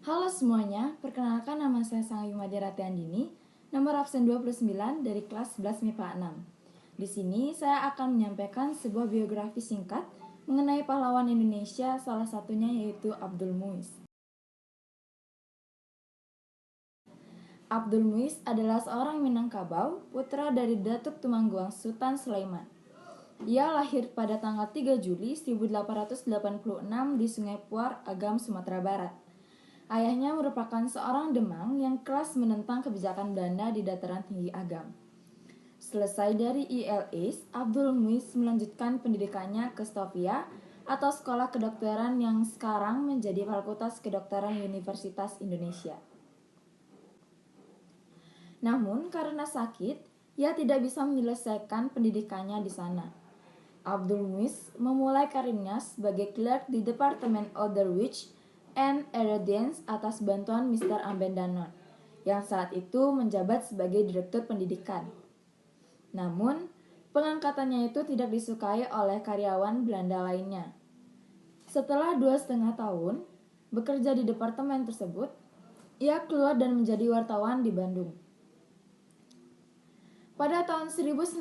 Halo semuanya, perkenalkan nama saya Sangyumadi Ratiandini, nomor absen 29 dari kelas 11 MIPA 6. Di sini saya akan menyampaikan sebuah biografi singkat mengenai pahlawan Indonesia, salah satunya yaitu Abdul Muiz. Abdul Muiz adalah seorang Minangkabau, putra dari Datuk Tumangguang Sultan Sulaiman. Ia lahir pada tanggal 3 Juli 1886 di Sungai Puar, Agam, Sumatera Barat. Ayahnya merupakan seorang Demang yang keras menentang kebijakan Belanda di dataran tinggi Agam. Selesai dari ILS, Abdul Muiz melanjutkan pendidikannya ke Sofia atau Sekolah Kedokteran yang sekarang menjadi Fakultas Kedokteran Universitas Indonesia. Namun karena sakit, ia tidak bisa menyelesaikan pendidikannya di sana. Abdul Muiz memulai karirnya sebagai clerk di Departemen Outreach and Audience atas bantuan Mr. Ambendanon, yang saat itu menjabat sebagai direktur pendidikan. Namun, pengangkatannya itu tidak disukai oleh karyawan Belanda lainnya. Setelah 2,5 tahun bekerja di departemen tersebut, ia keluar dan menjadi wartawan di Bandung. Pada tahun 1905,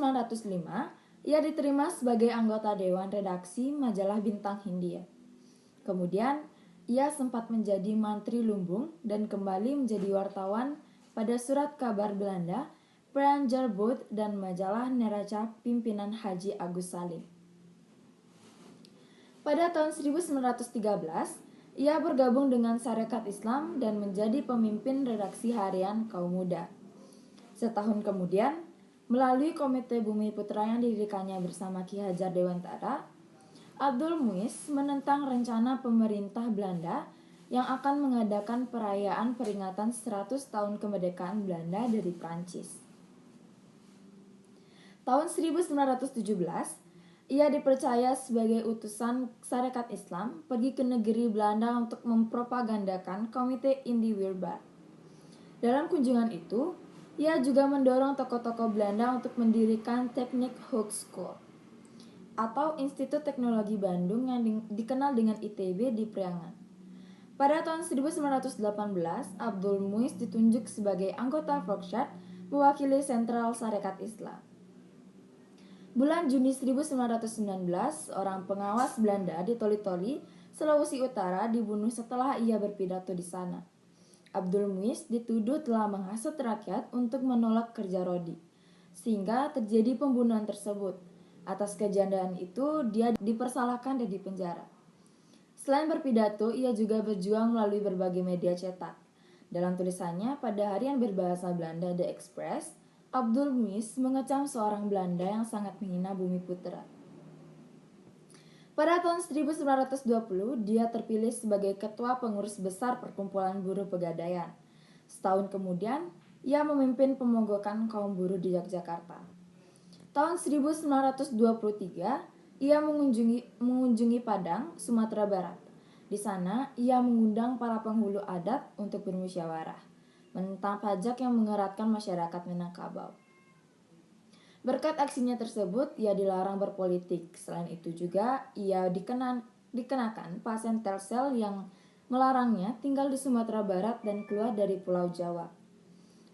ia diterima sebagai anggota Dewan Redaksi majalah Bintang Hindia. Kemudian, ia sempat menjadi Mantri Lumbung dan kembali menjadi wartawan pada Surat Kabar Belanda, Pranjarbod dan majalah Neraca pimpinan Haji Agus Salim. Pada tahun 1913, ia bergabung dengan Sarekat Islam dan menjadi pemimpin redaksi harian Kaum Muda. Setahun kemudian, melalui Komite Bumi Putra yang didirikannya bersama Ki Hajar Dewantara, Abdul Muiz menentang rencana pemerintah Belanda yang akan mengadakan perayaan peringatan 100 tahun kemerdekaan Belanda dari Prancis. Tahun 1917, ia dipercaya sebagai utusan Sarekat Islam pergi ke negeri Belanda untuk mempropagandakan Komite Indiewilbaar. Dalam kunjungan itu, ia juga mendorong tokoh-tokoh Belanda untuk mendirikan Technic Hogeschool atau Institut Teknologi Bandung yang dikenal dengan ITB di Priangan. Pada tahun 1918, Abdul Muiz ditunjuk sebagai anggota Volksraad mewakili Sentral Sarekat Islam. Bulan Juni 1919, seorang pengawas Belanda di Toli-Toli, Sulawesi Utara dibunuh setelah ia berpidato di sana. Abdul Muiz dituduh telah menghasut rakyat untuk menolak kerja rodi, sehingga terjadi pembunuhan tersebut. Atas kejahatan itu, dia dipersalahkan dan dipenjara. Selain berpidato, ia juga berjuang melalui berbagai media cetak. Dalam tulisannya pada harian berbahasa Belanda The Express, Abdul Muiz mengecam seorang Belanda yang sangat menghina Bumi Putra. Pada tahun 1920, dia terpilih sebagai ketua pengurus besar Perkumpulan Buruh Pegadaian. Setahun kemudian, ia memimpin pemogokan kaum buruh di Yogyakarta. Tahun 1923, ia mengunjungi Padang, Sumatera Barat. Di sana, ia mengundang para penghulu adat untuk bermusyawarah menentang pajak yang mengeratkan masyarakat Minangkabau. Berkat aksinya tersebut, ia dilarang berpolitik. Selain itu juga, ia dikenakan pasen Telcel yang melarangnya tinggal di Sumatera Barat dan keluar dari Pulau Jawa.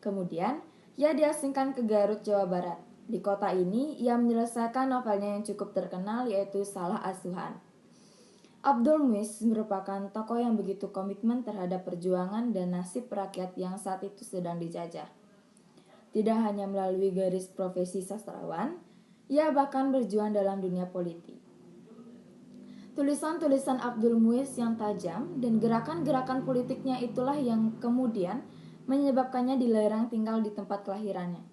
Kemudian, ia diasingkan ke Garut, Jawa Barat. Di kota ini, ia menyelesaikan novelnya yang cukup terkenal yaitu Salah Asuhan. Abdul Muiz merupakan tokoh yang begitu komitmen terhadap perjuangan dan nasib rakyat yang saat itu sedang dijajah. Tidak hanya melalui garis profesi sastrawan, ia bahkan berjuang dalam dunia politik. Tulisan-tulisan Abdul Muiz yang tajam dan gerakan-gerakan politiknya itulah yang kemudian menyebabkannya dilarang tinggal di tempat kelahirannya.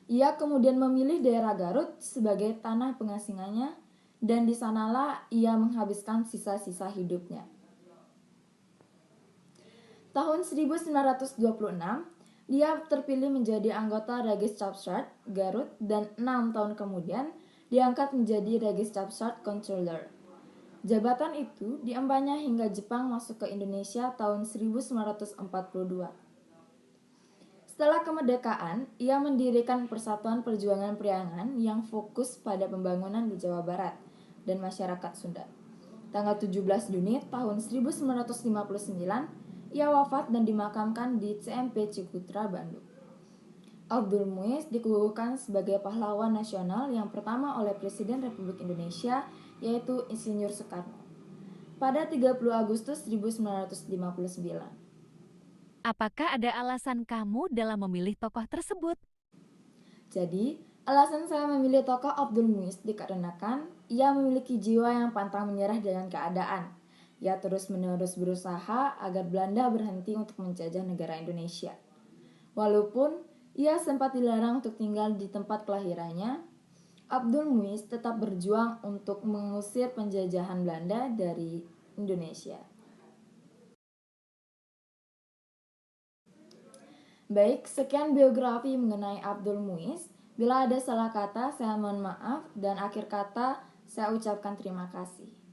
Ia kemudian memilih daerah Garut sebagai tanah pengasingannya dan di sanalah ia menghabiskan sisa-sisa hidupnya. Tahun 1926, dia terpilih menjadi anggota Registrar Garut dan 6 tahun kemudian diangkat menjadi Registrar Controller. Jabatan itu diembannya hingga Jepang masuk ke Indonesia tahun 1942. Setelah kemerdekaan, ia mendirikan Persatuan Perjuangan Priangan yang fokus pada pembangunan di Jawa Barat dan masyarakat Sunda. Tanggal 17 Juni tahun 1959, Ia wafat dan dimakamkan di CMP Cikutra, Bandung. Abdul Muiz dikukuhkan sebagai pahlawan nasional yang pertama oleh Presiden Republik Indonesia, yaitu Insinyur Soekarno, pada 30 Agustus 1959. Apakah ada alasan kamu dalam memilih tokoh tersebut? Jadi, alasan saya memilih tokoh Abdul Muiz dikarenakan ia memiliki jiwa yang pantang menyerah dengan keadaan. Ia terus-menerus berusaha agar Belanda berhenti untuk menjajah negara Indonesia. Walaupun ia sempat dilarang untuk tinggal di tempat kelahirannya, Abdul Muiz tetap berjuang untuk mengusir penjajahan Belanda dari Indonesia. Baik, sekian biografi mengenai Abdul Muiz. Bila ada salah kata, saya mohon maaf, dan akhir kata saya ucapkan terima kasih.